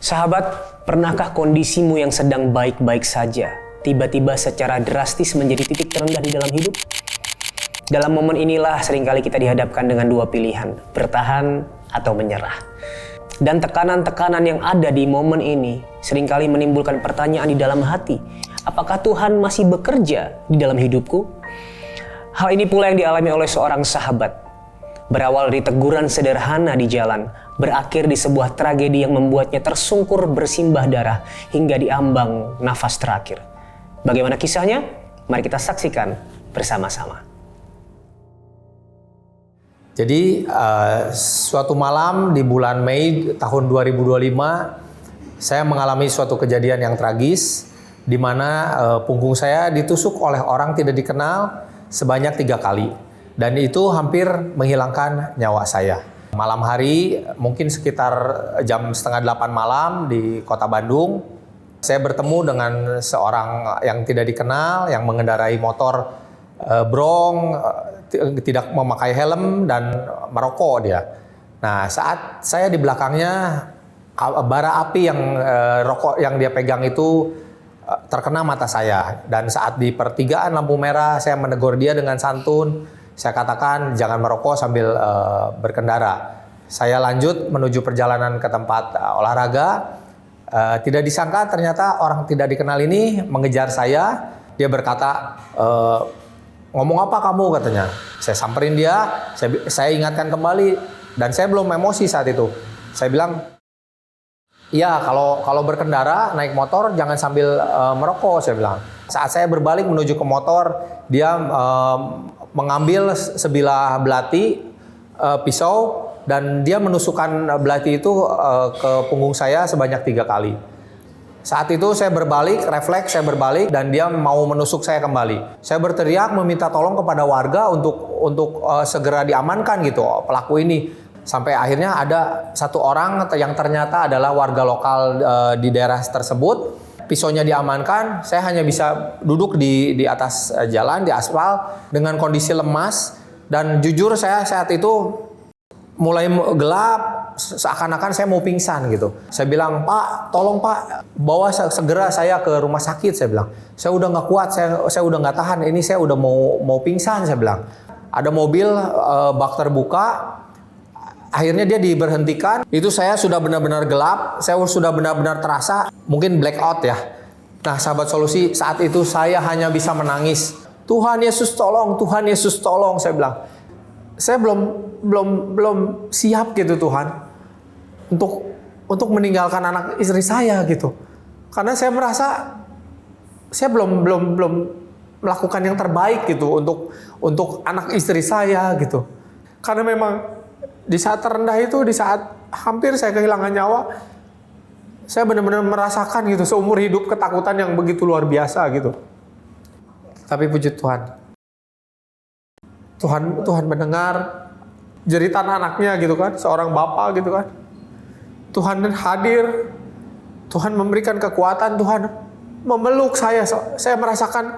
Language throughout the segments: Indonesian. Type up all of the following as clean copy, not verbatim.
Sahabat, pernahkah kondisimu yang sedang baik-baik saja tiba-tiba secara drastis menjadi titik terendah di dalam hidup? Dalam momen inilah seringkali kita dihadapkan dengan dua pilihan, bertahan atau menyerah. Dan tekanan-tekanan yang ada di momen ini seringkali menimbulkan pertanyaan di dalam hati, apakah Tuhan masih bekerja di dalam hidupku? Hal ini pula yang dialami oleh seorang sahabat. Berawal dari teguran sederhana di jalan, berakhir di sebuah tragedi yang membuatnya tersungkur bersimbah darah hingga diambang nafas terakhir. Bagaimana kisahnya? Mari kita saksikan bersama-sama. Jadi suatu malam di bulan Mei tahun 2025, saya mengalami suatu kejadian yang tragis di mana punggung saya ditusuk oleh orang tidak dikenal sebanyak 3 kali. Dan itu hampir menghilangkan nyawa saya. Malam hari, mungkin sekitar jam setengah 8 malam di kota Bandung, saya bertemu dengan seorang yang tidak dikenal, yang mengendarai motor brong, tidak memakai helm, dan merokok dia. Nah, saat saya di belakangnya, bara api yang rokok yang dia pegang itu terkena mata saya. Dan saat di pertigaan lampu merah, saya menegur dia dengan santun. Saya katakan jangan merokok sambil berkendara. Saya lanjut menuju perjalanan ke tempat olahraga. Tidak disangka ternyata orang tidak dikenal ini mengejar saya. Dia berkata, ngomong apa kamu, katanya. Saya samperin dia, saya ingatkan kembali, dan saya belum emosi saat itu. Saya bilang, iya, kalau berkendara naik motor jangan sambil merokok, saya bilang. Saat saya berbalik menuju ke motor, dia mengambil sebilah belati, pisau, dan dia menusukkan belati itu ke punggung saya sebanyak 3 kali. Saat itu saya berbalik, refleks saya berbalik, dan dia mau menusuk saya kembali. Saya berteriak meminta tolong kepada warga untuk segera diamankan gitu pelaku ini. Sampai akhirnya ada satu orang yang ternyata adalah warga lokal di daerah tersebut. Pisaunya diamankan, saya hanya bisa duduk di atas jalan, di aspal dengan kondisi lemas. Dan jujur saya saat itu mulai gelap, seakan-akan saya mau pingsan gitu. Saya bilang, Pak, tolong Pak, bawa segera saya ke rumah sakit, saya bilang. Saya udah nggak kuat, saya udah nggak tahan, ini saya udah mau pingsan, saya bilang. Ada mobil bak terbuka, akhirnya dia diberhentikan. Itu saya sudah benar-benar gelap, saya sudah benar-benar terasa mungkin blackout ya. Nah, sahabat solusi, saat itu saya hanya bisa menangis. Tuhan Yesus tolong, Tuhan Yesus tolong, saya bilang. Saya belum siap gitu Tuhan untuk meninggalkan anak istri saya gitu. Karena saya merasa saya belum melakukan yang terbaik gitu untuk anak istri saya gitu. Karena memang di saat terendah itu, di saat hampir saya kehilangan nyawa, saya benar-benar merasakan gitu seumur hidup ketakutan yang begitu luar biasa gitu. Tapi puji Tuhan mendengar jeritan anaknya gitu kan, seorang bapak gitu kan. Tuhan hadir, Tuhan memberikan kekuatan, Tuhan memeluk saya. Saya merasakan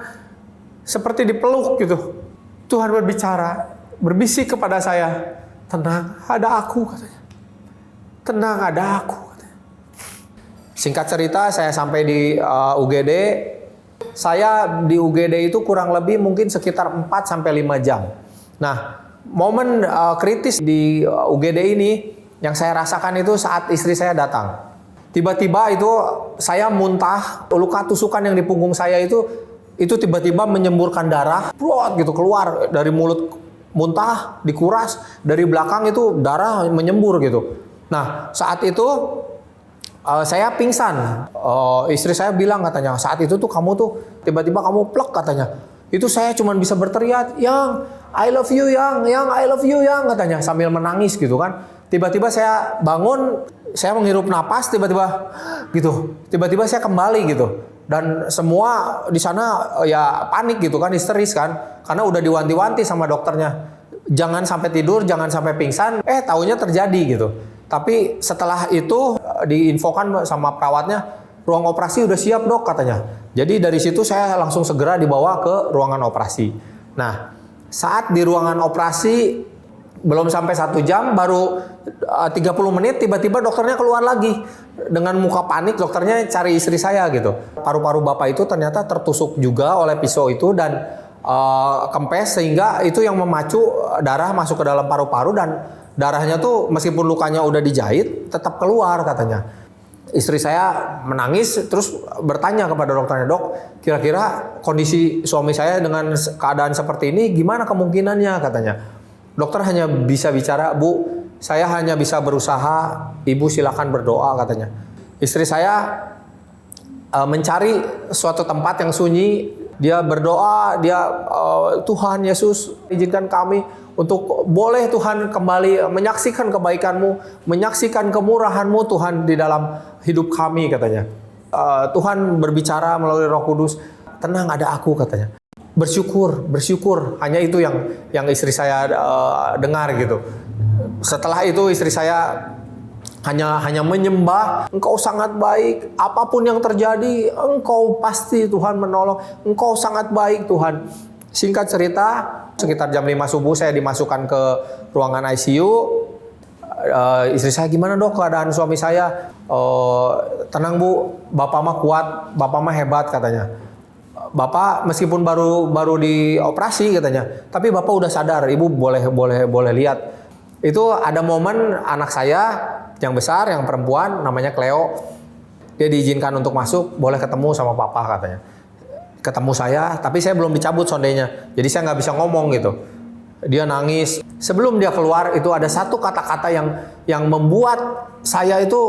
seperti dipeluk gitu. Tuhan berbicara, berbisik kepada saya, tenang, ada aku, katanya. Tenang, ada aku, katanya. Singkat cerita, saya sampai di UGD. Saya di UGD itu kurang lebih mungkin sekitar 4-5 jam. Nah, momen kritis di UGD ini yang saya rasakan itu saat istri saya datang. Tiba-tiba itu saya muntah, luka tusukan yang di punggung saya itu tiba-tiba menyemburkan darah, plot gitu keluar dari mulut, muntah, dikuras, dari belakang itu darah menyembur gitu. Nah, saat itu saya pingsan. Istri saya bilang, katanya, saat itu tuh kamu tuh tiba-tiba kamu plek, katanya. Itu saya cuma bisa berteriak, Yang, I love you, Yang, I love you, Yang, katanya, sambil menangis gitu kan. Tiba-tiba saya bangun, saya menghirup napas, tiba-tiba gitu. Tiba-tiba saya kembali gitu. Dan semua di sana ya panik gitu kan, histeris kan. Karena udah diwanti-wanti sama dokternya. Jangan sampai tidur, jangan sampai pingsan. Taunya terjadi gitu. Tapi setelah itu diinfokan sama perawatnya, ruang operasi udah siap dok, katanya. Jadi dari situ saya langsung segera dibawa ke ruangan operasi. Nah, saat di ruangan operasi Belum sampai 1 jam, baru 30 menit tiba-tiba dokternya keluar lagi. Dengan muka panik dokternya cari istri saya gitu. Paru-paru bapak itu ternyata tertusuk juga oleh pisau itu dan kempes, sehingga itu yang memacu darah masuk ke dalam paru-paru, dan darahnya tuh meskipun lukanya udah dijahit tetap keluar katanya. Istri saya menangis terus bertanya kepada dokternya, "Dok, kira-kira kondisi suami saya dengan keadaan seperti ini gimana kemungkinannya?" katanya. Dokter hanya bisa bicara, "Bu, saya hanya bisa berusaha, Ibu silakan berdoa," katanya. Istri saya mencari suatu tempat yang sunyi, dia berdoa, Tuhan Yesus, izinkan kami untuk boleh Tuhan kembali menyaksikan kebaikan-Mu, menyaksikan kemurahan-Mu Tuhan di dalam hidup kami, katanya. Tuhan berbicara melalui Roh Kudus, "Tenang, ada aku," katanya. Bersyukur, hanya itu yang istri saya dengar gitu. Setelah itu istri saya hanya menyembah, "Engkau sangat baik, apapun yang terjadi, Engkau pasti Tuhan menolong, Engkau sangat baik Tuhan." Singkat cerita, sekitar jam 5 subuh saya dimasukkan ke ruangan ICU. Istri saya, "Gimana dok keadaan suami saya?" "Tenang Bu, Bapak mah kuat, Bapak mah hebat," katanya. "Bapak meskipun baru dioperasi," katanya, "tapi Bapak udah sadar, Ibu boleh lihat." Itu ada momen anak saya yang besar, yang perempuan, namanya Cleo. Dia diizinkan untuk masuk, boleh ketemu sama Papa katanya. Ketemu saya, tapi saya belum dicabut sondenya, jadi saya nggak bisa ngomong gitu. Dia nangis. Sebelum dia keluar itu ada satu kata-kata yang membuat saya itu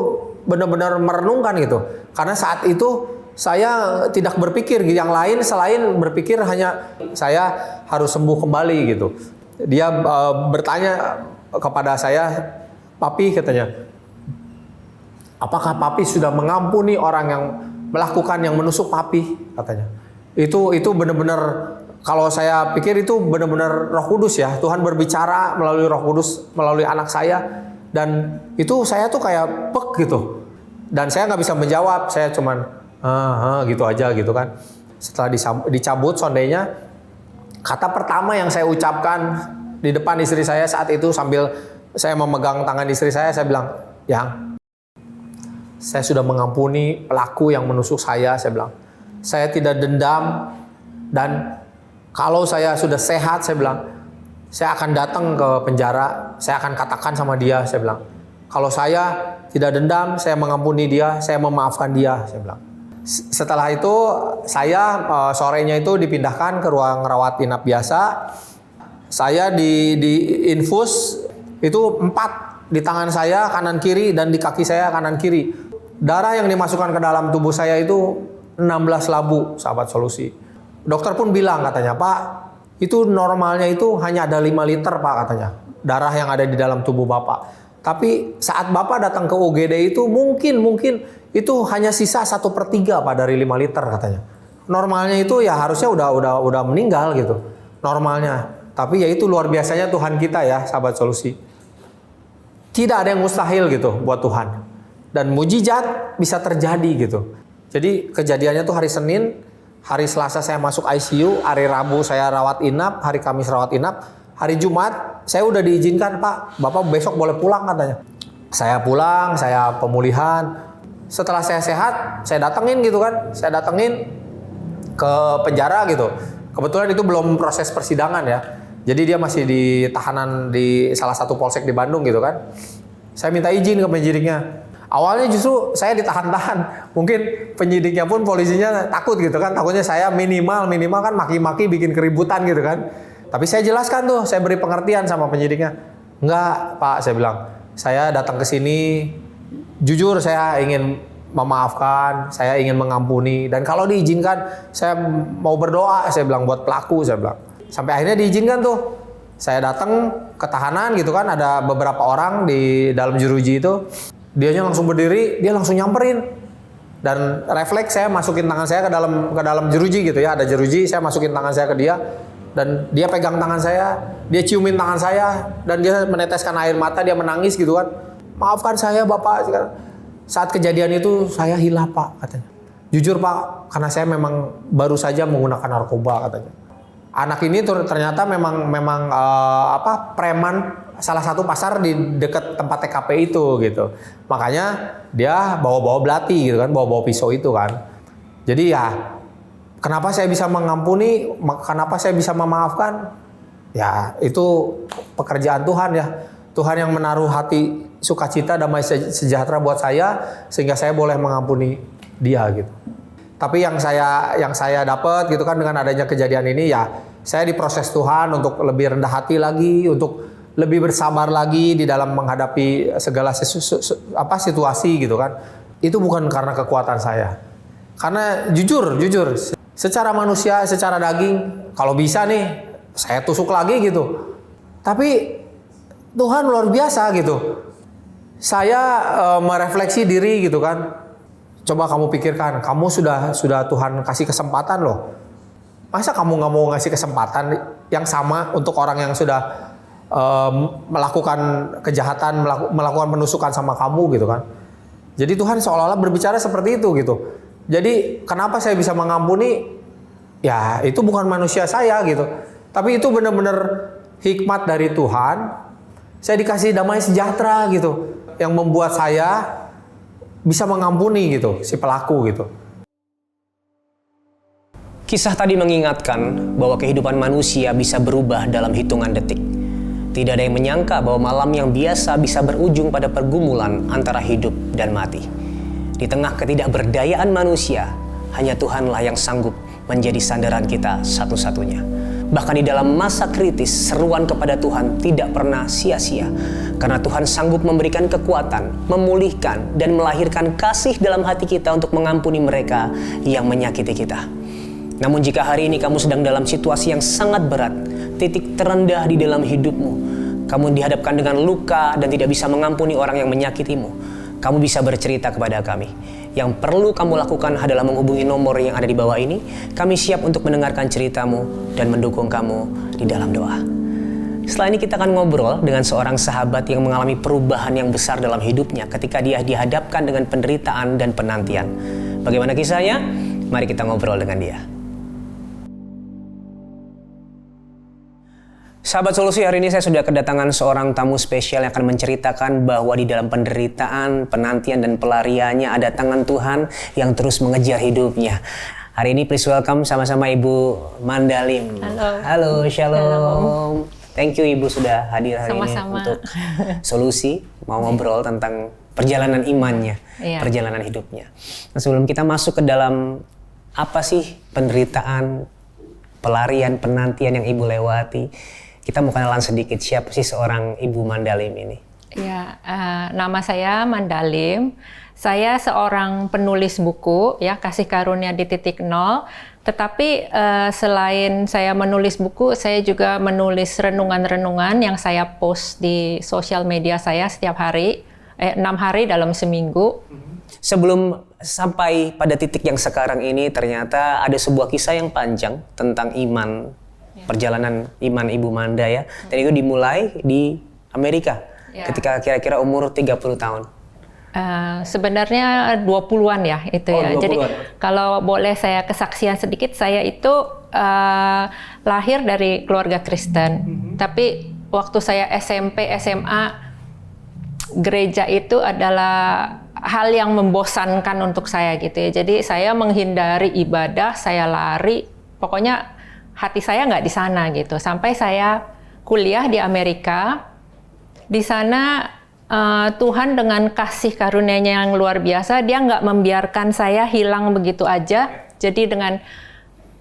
benar-benar merenungkan gitu. Karena saat itu saya tidak berpikir yang lain selain berpikir hanya saya harus sembuh kembali gitu. Dia bertanya kepada saya, "Papi," katanya, "apakah Papi sudah mengampuni orang yang melakukan yang menusuk Papi?" katanya. Itu benar-benar, kalau saya pikir itu benar-benar Roh Kudus ya. Tuhan berbicara melalui Roh Kudus, melalui anak saya, dan itu saya tuh kayak pek gitu. Dan saya nggak bisa menjawab, saya cuman gitu aja gitu kan. Setelah dicabut sondenya, kata pertama yang saya ucapkan di depan istri saya saat itu sambil saya memegang tangan istri saya bilang, "Yang, saya sudah mengampuni pelaku yang menusuk saya," saya bilang. "Saya tidak dendam, dan kalau saya sudah sehat," saya bilang, "saya akan datang ke penjara, saya akan katakan sama dia," saya bilang. "Kalau saya tidak dendam, saya mengampuni dia, saya memaafkan dia," saya bilang. Setelah itu saya sorenya itu dipindahkan ke ruang rawat inap biasa. Saya di infus itu 4 di tangan saya kanan kiri dan di kaki saya kanan kiri. Darah yang dimasukkan ke dalam tubuh saya itu 16 labu, sahabat solusi. Dokter pun bilang katanya, "Pak, itu normalnya itu hanya ada 5 liter Pak," katanya, "darah yang ada di dalam tubuh Bapak. Tapi saat Bapak datang ke UGD itu mungkin itu hanya sisa 1/3 Pak dari 5 liter," katanya. Normalnya itu ya harusnya udah meninggal gitu. Normalnya. Tapi ya itu luar biasanya Tuhan kita ya, sahabat solusi. Tidak ada yang mustahil gitu buat Tuhan. Dan mujizat bisa terjadi gitu. Jadi kejadiannya tuh hari Senin, hari Selasa saya masuk ICU, hari Rabu saya rawat inap, hari Kamis rawat inap, hari Jumat saya udah diizinkan, "Pak, Bapak besok boleh pulang," katanya. Saya pulang, saya pemulihan. Setelah saya sehat, saya datengin gitu kan. Saya datengin ke penjara gitu. Kebetulan itu belum proses persidangan ya. Jadi dia masih di tahanan di salah satu polsek di Bandung gitu kan. Saya minta izin ke penyidiknya. Awalnya justru saya ditahan-tahan. Mungkin penyidiknya pun polisinya takut gitu kan. Takutnya saya minimal kan maki-maki bikin keributan gitu kan. Tapi saya jelaskan tuh, saya beri pengertian sama penyidiknya. "Enggak, Pak," saya bilang. "Saya datang ke sini, jujur saya ingin memaafkan, saya ingin mengampuni. Dan kalau diizinkan, saya mau berdoa," saya bilang, "buat pelaku," saya bilang. Sampai akhirnya diizinkan tuh. Saya datang ke tahanan gitu kan, ada beberapa orang di dalam jeruji itu. Dianya langsung berdiri, dia langsung nyamperin. Dan refleks saya masukin tangan saya ke dalam jeruji gitu ya. Ada jeruji, saya masukin tangan saya ke dia. Dan dia pegang tangan saya, dia ciumin tangan saya, dan dia meneteskan air mata, dia menangis gitu kan. "Maafkan saya Bapak." Saat kejadian itu saya hilaf Pak, katanya. "Jujur Pak, karena saya memang baru saja menggunakan narkoba," katanya. Anak ini ternyata memang preman salah satu pasar di dekat tempat TKP itu gitu. Makanya dia bawa-bawa belati gitu kan, bawa-bawa pisau itu kan. Jadi ya kenapa saya bisa mengampuni, kenapa saya bisa memaafkan? Ya itu pekerjaan Tuhan ya. Tuhan yang menaruh hati sukacita, damai sejahtera buat saya sehingga saya boleh mengampuni dia gitu. Tapi yang saya dapat gitu kan dengan adanya kejadian ini ya, saya diproses Tuhan untuk lebih rendah hati lagi, untuk lebih bersabar lagi di dalam menghadapi segala situasi gitu kan. Itu bukan karena kekuatan saya. Karena jujur secara manusia, secara daging, kalau bisa nih saya tusuk lagi gitu. Tapi Tuhan luar biasa gitu. Saya merefleksi diri gitu kan. Coba kamu pikirkan, kamu sudah Tuhan kasih kesempatan loh. Masa kamu nggak mau ngasih kesempatan yang sama untuk orang yang sudah melakukan kejahatan, melakukan penusukan sama kamu gitu kan? Jadi Tuhan seolah-olah berbicara seperti itu gitu. Jadi kenapa saya bisa mengampuni? Ya itu bukan manusia saya gitu. Tapi itu benar-benar hikmat dari Tuhan. Saya dikasih damai sejahtera gitu, yang membuat saya bisa mengampuni gitu si pelaku gitu. Kisah tadi mengingatkan bahwa kehidupan manusia bisa berubah dalam hitungan detik. Tidak ada yang menyangka bahwa malam yang biasa bisa berujung pada pergumulan antara hidup dan mati. Di tengah ketidakberdayaan manusia, hanya Tuhanlah yang sanggup menjadi sandaran kita satu-satunya. Bahkan di dalam masa kritis, seruan kepada Tuhan tidak pernah sia-sia. Karena Tuhan sanggup memberikan kekuatan, memulihkan, dan melahirkan kasih dalam hati kita untuk mengampuni mereka yang menyakiti kita. Namun jika hari ini kamu sedang dalam situasi yang sangat berat, titik terendah di dalam hidupmu, kamu dihadapkan dengan luka dan tidak bisa mengampuni orang yang menyakitimu, kamu bisa bercerita kepada kami. Yang perlu kamu lakukan adalah menghubungi nomor yang ada di bawah ini. Kami siap untuk mendengarkan ceritamu dan mendukung kamu di dalam doa. Setelah ini kita akan ngobrol dengan seorang sahabat yang mengalami perubahan yang besar dalam hidupnya ketika dia dihadapkan dengan penderitaan dan penantian. Bagaimana kisahnya? Mari kita ngobrol dengan dia. Sahabat Solusi, hari ini saya sudah kedatangan seorang tamu spesial yang akan menceritakan bahwa di dalam penderitaan, penantian, dan pelariannya ada tangan Tuhan yang terus mengejar hidupnya. Hari ini please welcome sama-sama Ibu Mandalim. Halo. Halo, shalom. Halo. Thank you Ibu sudah hadir hari ini untuk Solusi, mau ngobrol tentang perjalanan imannya, perjalanan hidupnya. Nah, sebelum kita masuk ke dalam apa sih penderitaan, pelarian, penantian yang Ibu lewati, kita mau kenalan sedikit, siapa sih seorang Ibu Mandalim ini? Ya, nama saya Mandalim. Saya seorang penulis buku, ya, Kasih Karunia di Titik Nol. Tetapi selain saya menulis buku, saya juga menulis renungan-renungan yang saya post di sosial media saya setiap hari, 6 hari dalam seminggu. Sebelum sampai pada titik yang sekarang ini, ternyata ada sebuah kisah yang panjang tentang iman, perjalanan iman Ibu Manda ya. Dan itu dimulai di Amerika ketika kira-kira umur 30 tahun. Sebenarnya 20-an ya itu ya. 20-an. Jadi kalau boleh saya kesaksian sedikit, saya itu lahir dari keluarga Kristen. Tapi waktu saya SMP, SMA, gereja itu adalah hal yang membosankan untuk saya gitu ya. Jadi saya menghindari ibadah, saya lari. Pokoknya hati saya nggak di sana gitu. Sampai saya kuliah di Amerika. Di sana Tuhan dengan kasih karunia-Nya yang luar biasa, Dia nggak membiarkan saya hilang begitu aja. Jadi dengan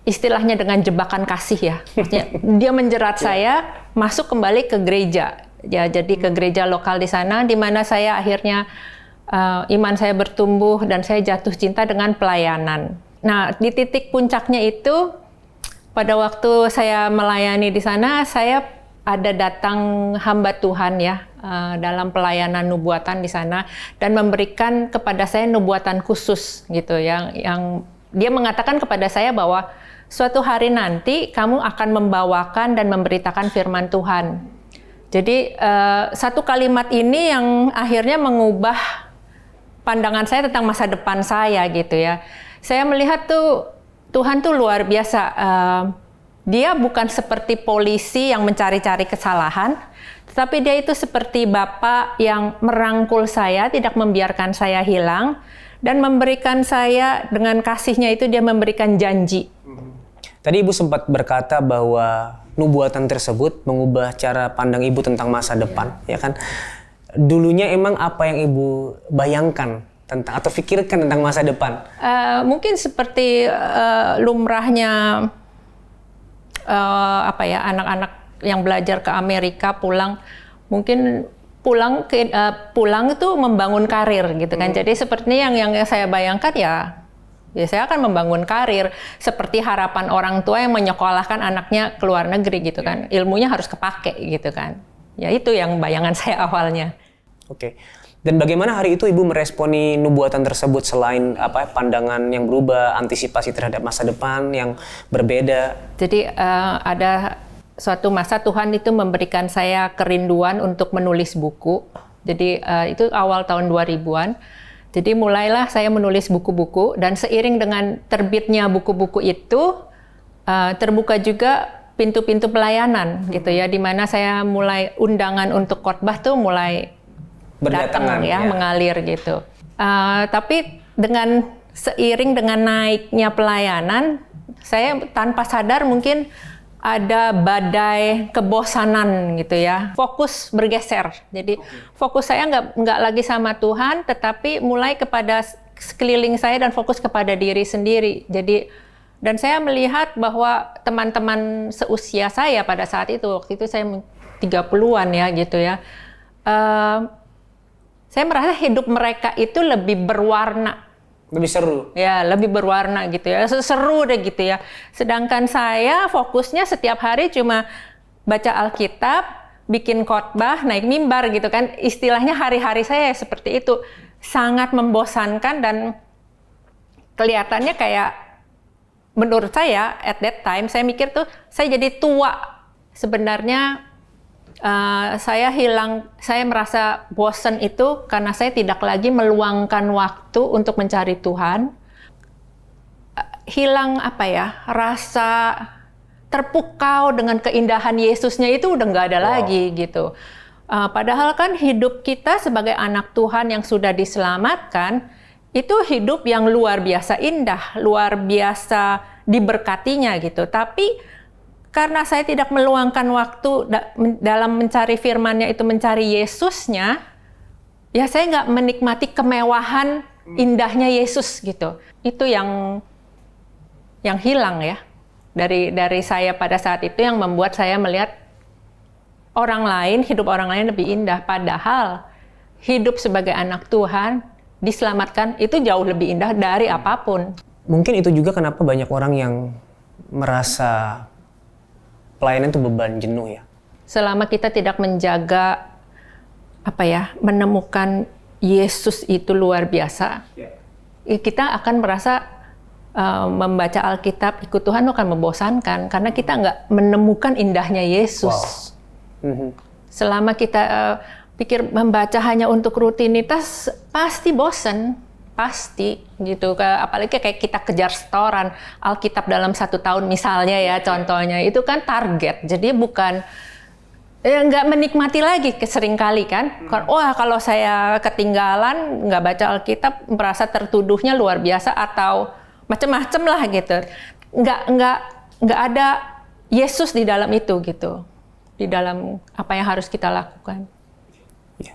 istilahnya dengan jebakan kasih ya. Maksudnya, Dia menjerat saya masuk kembali ke gereja. Ya, jadi ke gereja lokal di sana, di mana saya akhirnya iman saya bertumbuh dan saya jatuh cinta dengan pelayanan. Nah, di titik puncaknya itu, pada waktu saya melayani di sana, saya ada datang hamba Tuhan ya dalam pelayanan nubuatan di sana dan memberikan kepada saya nubuatan khusus gitu yang dia mengatakan kepada saya bahwa suatu hari nanti kamu akan membawakan dan memberitakan firman Tuhan. Jadi satu kalimat ini yang akhirnya mengubah pandangan saya tentang masa depan saya gitu ya. Saya melihat tuh Tuhan tuh luar biasa. Dia bukan seperti polisi yang mencari-cari kesalahan, Tapi dia itu seperti bapak yang merangkul saya, tidak membiarkan saya hilang, dan memberikan saya dengan kasihnya itu dia memberikan janji. Tadi Ibu sempat berkata bahwa nubuatan tersebut mengubah cara pandang Ibu tentang masa depan, ya kan? Dulunya emang apa yang Ibu bayangkan tentang atau pikirkan tentang masa depan? Mungkin seperti lumrahnya anak-anak yang belajar ke Amerika pulang, mungkin pulang itu membangun karir gitu kan. Jadi sepertinya yang saya bayangkan ya saya akan membangun karir seperti harapan orang tua yang menyekolahkan anaknya ke luar negeri gitu kan. Ilmunya harus kepake gitu kan. Ya itu yang bayangan saya awalnya. Oke. Dan bagaimana hari itu Ibu meresponi nubuatan tersebut selain pandangan yang berubah, antisipasi terhadap masa depan yang berbeda? Jadi ada suatu masa Tuhan itu memberikan saya kerinduan untuk menulis buku. Jadi itu awal tahun 2000-an. Jadi mulailah saya menulis buku-buku dan seiring dengan terbitnya buku-buku itu terbuka juga pintu-pintu pelayanan gitu ya, di mana saya mulai undangan untuk khotbah tuh mulai datang ya, mengalir gitu. Tapi seiring dengan naiknya pelayanan, saya tanpa sadar mungkin ada badai kebosanan gitu ya, fokus bergeser. Jadi fokus saya nggak lagi sama Tuhan, tetapi mulai kepada sekeliling saya dan fokus kepada diri sendiri. Jadi dan saya melihat bahwa teman-teman seusia saya pada saat itu, waktu itu saya 30-an ya gitu ya, saya merasa hidup mereka itu lebih berwarna. Lebih seru. Ya, lebih berwarna gitu ya. Seru deh gitu ya. Sedangkan saya fokusnya setiap hari cuma baca Alkitab, bikin khotbah, naik mimbar gitu kan. Istilahnya hari-hari saya seperti itu. Sangat membosankan dan kelihatannya kayak menurut saya at that time saya mikir tuh saya jadi tua. Sebenarnya saya merasa bosan itu karena saya tidak lagi meluangkan waktu untuk mencari Tuhan. Hilang rasa terpukau dengan keindahan Yesusnya itu udah nggak ada lagi gitu. Padahal kan hidup kita sebagai anak Tuhan yang sudah diselamatkan, itu hidup yang luar biasa indah, luar biasa diberkatinya gitu. Tapi karena saya tidak meluangkan waktu dalam mencari firman-Nya itu mencari Yesusnya, ya saya nggak menikmati kemewahan indahnya Yesus gitu. Itu yang hilang ya dari saya pada saat itu, yang membuat saya melihat hidup orang lain lebih indah. Padahal hidup sebagai anak Tuhan, diselamatkan itu jauh lebih indah dari apapun. Mungkin itu juga kenapa banyak orang yang merasa pelayanan itu beban, jenuh ya. Selama kita tidak menjaga menemukan Yesus itu luar biasa, kita akan merasa membaca Alkitab ikut Tuhan akan membosankan karena kita nggak menemukan indahnya Yesus. Wow. Selama kita pikir membaca hanya untuk rutinitas, pasti bosan. Pasti gitu, apalagi kayak kita kejar setoran Alkitab dalam 1 tahun misalnya ya, contohnya itu kan target, jadi bukan nggak menikmati lagi seringkali kan. Kalau saya ketinggalan nggak baca Alkitab, merasa tertuduhnya luar biasa atau macam-macam lah gitu. Nggak ada Yesus di dalam itu gitu, di dalam apa yang harus kita lakukan.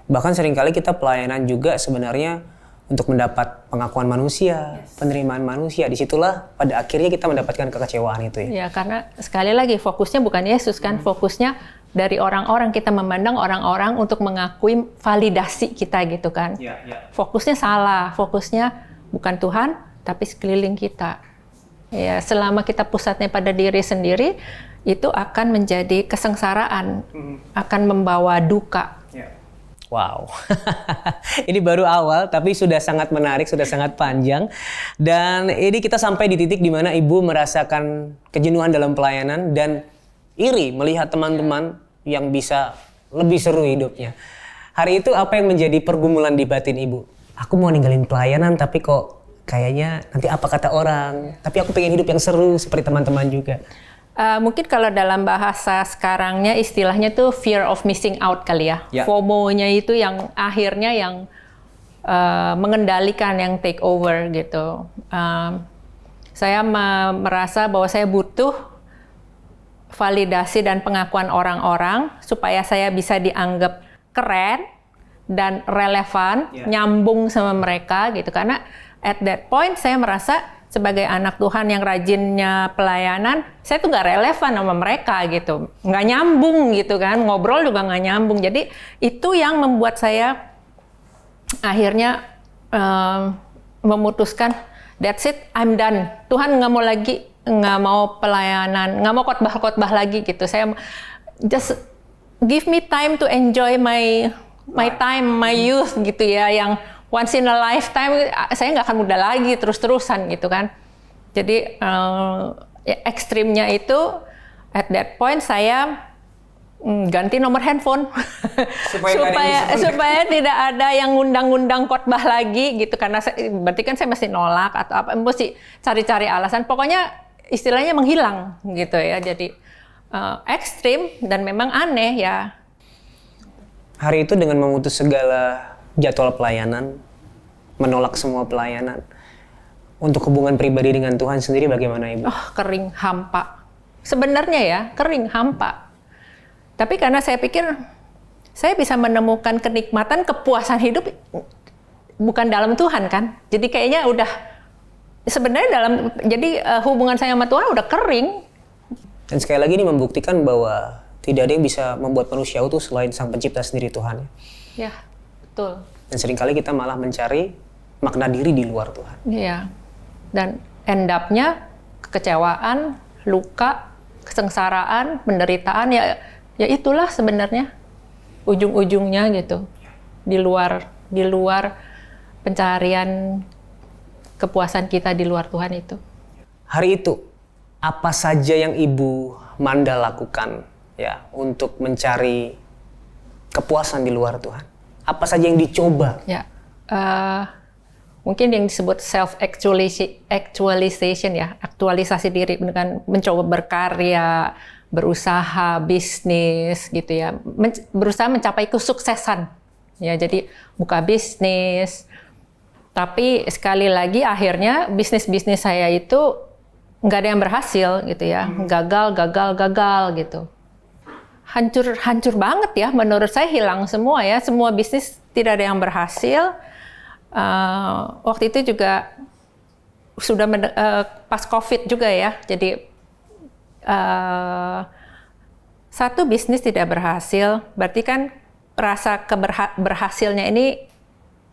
Bahkan seringkali kita pelayanan juga sebenarnya untuk mendapat pengakuan manusia, penerimaan manusia. Disitulah pada akhirnya kita mendapatkan kekecewaan itu ya. Ya, karena sekali lagi fokusnya bukan Yesus kan, fokusnya dari orang-orang, kita memandang orang-orang untuk mengakui validasi kita gitu kan. Fokusnya salah, fokusnya bukan Tuhan, tapi sekeliling kita. Ya, selama kita pusatnya pada diri sendiri, itu akan menjadi kesengsaraan, akan membawa duka. Wow, ini baru awal tapi sudah sangat menarik, sudah sangat panjang. Dan ini kita sampai di titik di mana Ibu merasakan kejenuhan dalam pelayanan dan iri melihat teman-teman yang bisa lebih seru hidupnya. Hari itu apa yang menjadi pergumulan di batin Ibu? Aku mau ninggalin pelayanan tapi kok kayaknya nanti apa kata orang. Tapi aku pengen hidup yang seru seperti teman-teman juga. Mungkin kalau dalam bahasa sekarangnya istilahnya tuh fear of missing out kali ya. Ya. FOMO-nya itu yang akhirnya yang mengendalikan, yang take over gitu. Saya merasa bahwa saya butuh validasi dan pengakuan orang-orang supaya saya bisa dianggap keren dan relevan, nyambung sama mereka gitu. Karena at that point saya merasa sebagai anak Tuhan yang rajinnya pelayanan, saya tuh nggak relevan sama mereka gitu, nggak nyambung gitu kan, ngobrol juga nggak nyambung. Jadi itu yang membuat saya akhirnya memutuskan, that's it, I'm done. Tuhan nggak mau pelayanan, nggak mau khotbah lagi gitu. Saya just give me time to enjoy my time, my youth gitu ya, yang once in a lifetime. Saya nggak akan muda lagi terus-terusan gitu kan. Jadi ekstrimnya itu at that point saya ganti nomor handphone supaya tidak ada yang ngundang-ngundang khotbah lagi gitu, karena berarti kan saya mesti nolak atau apa, mesti cari-cari alasan. Pokoknya istilahnya menghilang gitu ya. Jadi ekstrim dan memang aneh ya. Hari itu dengan memutus segala jadwal pelayanan, menolak semua pelayanan, untuk hubungan pribadi dengan Tuhan sendiri bagaimana Ibu? Oh, kering, hampa. Sebenarnya ya, kering, hampa. Tapi karena saya pikir saya bisa menemukan kenikmatan, kepuasan hidup bukan dalam Tuhan kan. Jadi kayaknya udah sebenarnya hubungan saya sama Tuhan udah kering. Dan sekali lagi ini membuktikan bahwa tidak ada yang bisa membuat manusia utuh selain Sang Pencipta sendiri, Tuhan. Ya, betul. Dan seringkali kita malah mencari makna diri di luar Tuhan. Iya. Dan end up-nya kekecewaan, luka, kesengsaraan, penderitaan, ya itulah sebenarnya ujung-ujungnya gitu. Di luar pencarian kepuasan kita di luar Tuhan itu. Hari itu apa saja yang Ibu Manda lakukan ya untuk mencari kepuasan di luar Tuhan? Apa saja yang dicoba? Ya, mungkin yang disebut self actualization ya, aktualisasi diri dengan mencoba berkarya, berusaha bisnis gitu ya, berusaha mencapai kesuksesan ya. Jadi buka bisnis, tapi sekali lagi akhirnya bisnis saya itu nggak ada yang berhasil gitu ya, gagal gitu. Hancur banget ya, menurut saya hilang semua ya, semua bisnis tidak ada yang berhasil. Waktu itu juga sudah pas COVID juga ya, jadi satu bisnis tidak berhasil, berarti kan rasa berhasilnya ini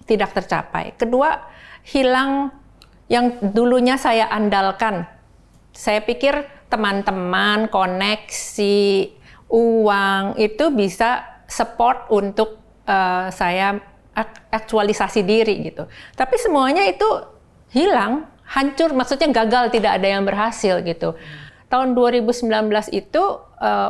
tidak tercapai. Kedua, hilang yang dulunya saya andalkan. Saya pikir teman-teman, koneksi, uang itu bisa support untuk saya aktualisasi diri gitu. Tapi semuanya itu hilang, hancur, maksudnya gagal, tidak ada yang berhasil gitu. Tahun 2019 itu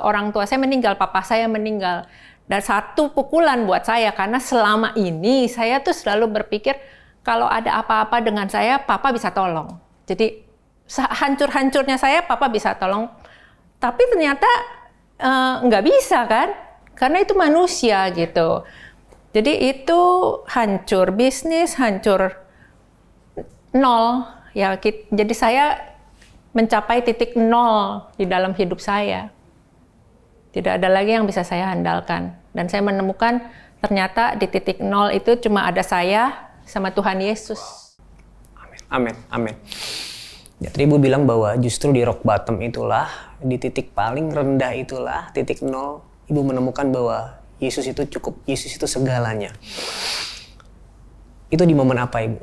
orang tua saya meninggal, papa saya meninggal. Dan satu pukulan buat saya, karena selama ini saya tuh selalu berpikir kalau ada apa-apa dengan saya, papa bisa tolong. Jadi hancur-hancurnya saya, papa bisa tolong. Tapi ternyata nggak bisa kan, karena itu manusia gitu. Jadi itu hancur bisnis, hancur nol ya. Jadi saya mencapai titik nol di dalam hidup saya. Tidak ada lagi yang bisa saya andalkan. Dan saya menemukan ternyata di titik nol itu cuma ada saya sama Tuhan Yesus. Amin. Ya, tadi Ibu bilang bahwa justru di rock bottom itulah, di titik paling rendah itulah, titik nol, Ibu menemukan bahwa Yesus itu cukup, Yesus itu segalanya. Itu di momen apa Ibu?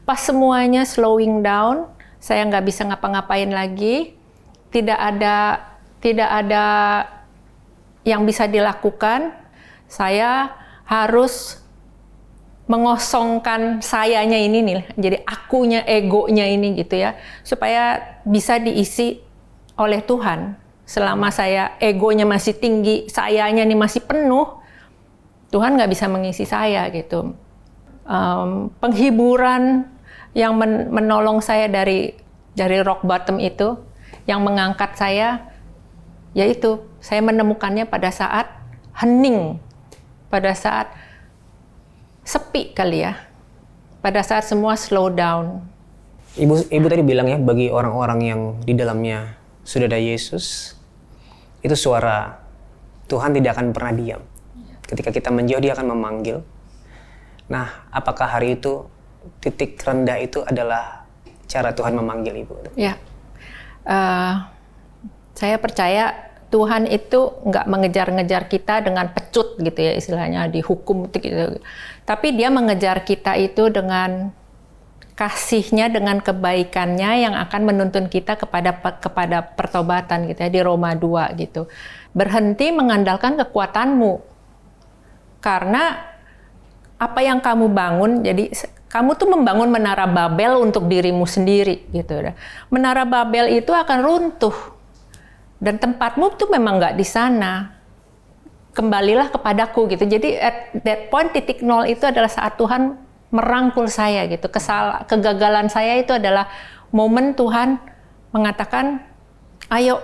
Pas semuanya slowing down, saya nggak bisa ngapa-ngapain lagi, tidak ada yang bisa dilakukan, saya harus mengosongkan sayanya ini nih, jadi akunya, egonya ini gitu ya, supaya bisa diisi oleh Tuhan. Selama saya egonya masih tinggi, sayanya nih masih penuh, Tuhan nggak bisa mengisi saya gitu. Penghiburan yang menolong saya dari rock bottom itu yang mengangkat saya, yaitu saya menemukannya pada saat hening, pada saat sepi kali ya, pada saat semua slow down. Ibu tadi bilang ya, bagi orang-orang yang di dalamnya sudah ada Yesus, itu suara Tuhan tidak akan pernah diam. Ketika kita menjauh, Dia akan memanggil. Nah, apakah hari itu titik rendah itu adalah cara Tuhan memanggil Ibu? Ya, saya percaya Tuhan itu nggak mengejar-ngejar kita dengan pecut gitu ya, istilahnya dihukum gitu. Tapi Dia mengejar kita itu dengan kasih-Nya, dengan kebaikannya yang akan menuntun kita kepada pertobatan gitu ya, di Roma 2 gitu. Berhenti mengandalkan kekuatanmu. Karena apa yang kamu bangun, jadi kamu tuh membangun menara Babel untuk dirimu sendiri gitu. Menara Babel itu akan runtuh. Dan tempatmu tuh memang nggak di sana. Kembalilah kepadaku gitu. Jadi at that point, titik nol itu adalah saat Tuhan merangkul saya gitu. Kegagalan saya itu adalah momen Tuhan mengatakan, ayo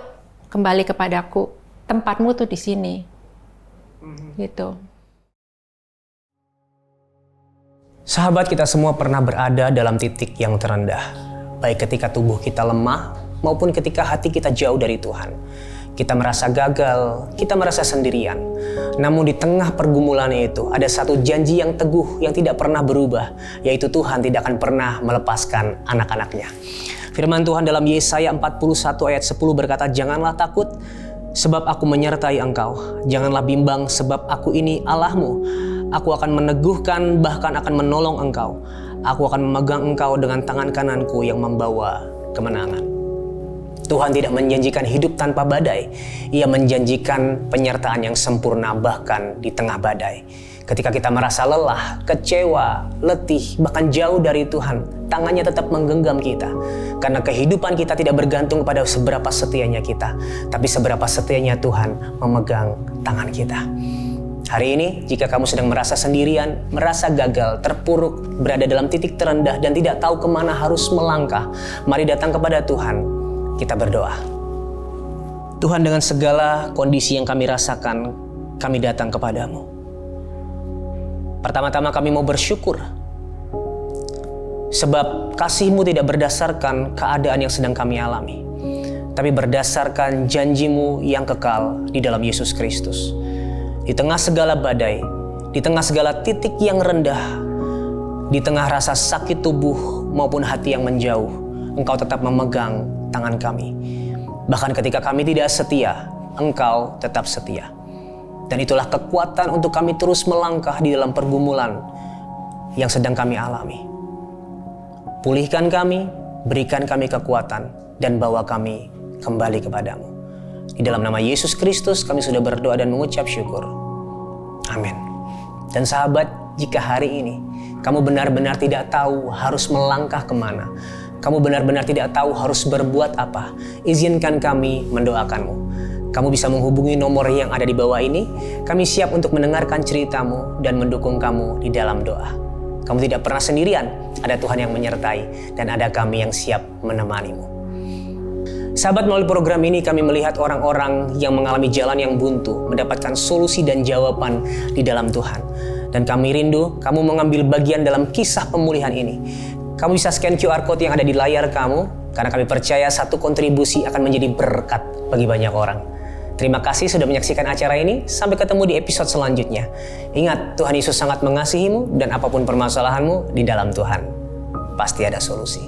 kembali kepadaku, tempatmu tuh di sini. Gitu. Sahabat, kita semua pernah berada dalam titik yang terendah, baik ketika tubuh kita lemah maupun ketika hati kita jauh dari Tuhan. Kita merasa gagal, kita merasa sendirian. Namun di tengah pergumulan itu ada satu janji yang teguh yang tidak pernah berubah, yaitu Tuhan tidak akan pernah melepaskan anak-anaknya. Firman Tuhan dalam Yesaya 41 ayat 10 berkata, "Janganlah takut, sebab aku menyertai engkau. Janganlah bimbang, sebab aku ini Allahmu. Aku akan meneguhkan, bahkan akan menolong engkau. Aku akan memegang engkau dengan tangan kananku yang membawa kemenangan." Tuhan tidak menjanjikan hidup tanpa badai. Ia menjanjikan penyertaan yang sempurna bahkan di tengah badai. Ketika kita merasa lelah, kecewa, letih, bahkan jauh dari Tuhan, tangannya tetap menggenggam kita. Karena kehidupan kita tidak bergantung pada seberapa setianya kita, tapi seberapa setianya Tuhan memegang tangan kita. Hari ini, jika kamu sedang merasa sendirian, merasa gagal, terpuruk, berada dalam titik terendah, dan tidak tahu kemana harus melangkah, mari datang kepada Tuhan. Kita berdoa. Tuhan, dengan segala kondisi yang kami rasakan, kami datang kepadamu. Pertama-tama kami mau bersyukur. Sebab kasih-Mu tidak berdasarkan keadaan yang sedang kami alami, tapi berdasarkan janji-Mu yang kekal di dalam Yesus Kristus. Di tengah segala badai, di tengah segala titik yang rendah, di tengah rasa sakit tubuh maupun hati yang menjauh, Engkau tetap memegang tangan kami. Bahkan ketika kami tidak setia, Engkau tetap setia. Dan itulah kekuatan untuk kami terus melangkah di dalam pergumulan yang sedang kami alami. Pulihkan kami, berikan kami kekuatan, dan bawa kami kembali kepadamu. Di dalam nama Yesus Kristus kami sudah berdoa dan mengucap syukur. Amin. Dan sahabat, jika hari ini kamu benar-benar tidak tahu harus melangkah kemana, kamu benar-benar tidak tahu harus berbuat apa, izinkan kami mendoakanmu. Kamu bisa menghubungi nomor yang ada di bawah ini. Kami siap untuk mendengarkan ceritamu dan mendukung kamu di dalam doa. Kamu tidak pernah sendirian, ada Tuhan yang menyertai, dan ada kami yang siap menemanimu. Sahabat, melalui program ini kami melihat orang-orang yang mengalami jalan yang buntu, mendapatkan solusi dan jawaban di dalam Tuhan. Dan kami rindu kamu mengambil bagian dalam kisah pemulihan ini. Kamu bisa scan QR Code yang ada di layar kamu, karena kami percaya satu kontribusi akan menjadi berkat bagi banyak orang. Terima kasih sudah menyaksikan acara ini. Sampai ketemu di episode selanjutnya. Ingat, Tuhan Yesus sangat mengasihimu, dan apapun permasalahanmu, di dalam Tuhan pasti ada solusi.